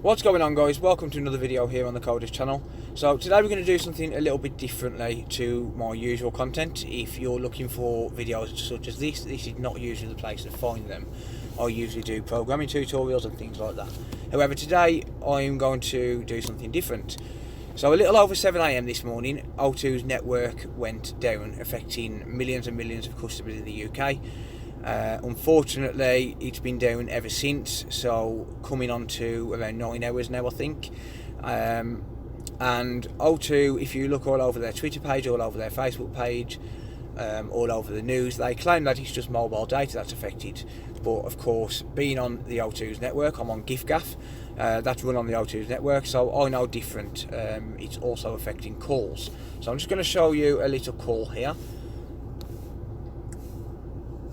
What's going on, guys? Welcome to another video here on the Coders channel. So today we're going to do something a little bit differently to my usual content. If you're looking for videos such as this is not usually the place to find them. I usually do programming tutorials and things like that. However, today I'm going to do something different. So a little over 7 AM this morning, O2's network went down, affecting millions and millions of customers in the UK. Unfortunately, it's been down ever since, so coming on to around 9 hours now, I think. And O2, if you look all over their Twitter page, all over their Facebook page, all over the news, they claim that it's just mobile data that's affected. But of course, being on the O2's network, I'm on GiffGaff, that's run on the O2's network, so I know different. It's also affecting calls. So I'm just going to show you a little call here.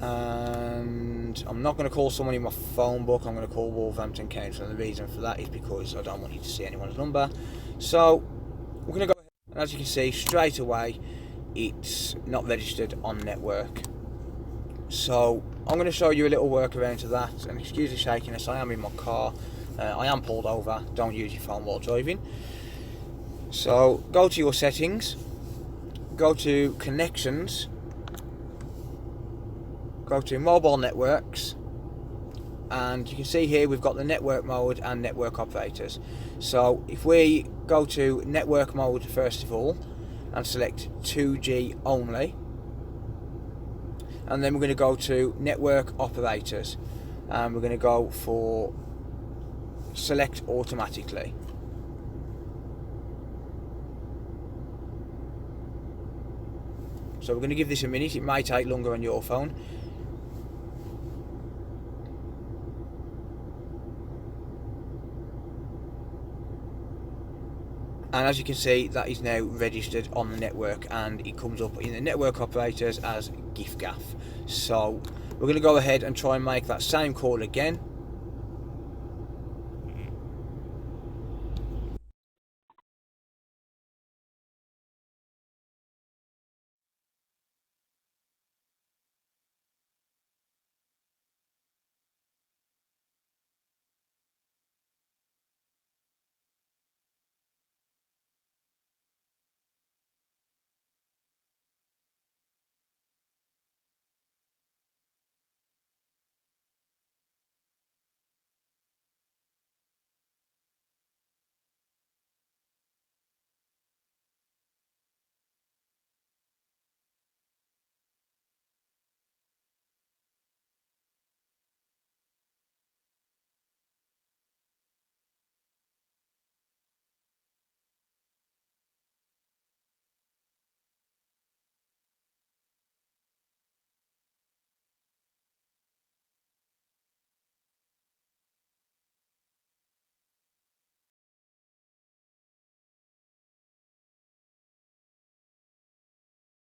And I'm not going to call someone in my phone book, I'm going to call Wolverhampton Council, and the reason for that is because I don't want you to see anyone's number. So we're going to go ahead, and as you can see straight away it's not registered on network. So I'm going to show you a little workaround to that, and excuse the shakiness, I am in my car, I am pulled over, don't use your phone while driving. So go to your settings, go to connections, go to mobile networks, and you can see here we've got the network mode and network operators. So if we go to network mode first of all and select 2G only, and then we're going to go to network operators, and we're going to go for select automatically. So we're going to give this a minute, it may take longer on your phone. And as you can see, that is now registered on the network, and it comes up in the network operators as GiffGaff. So we're going to go ahead and try and make that same call again.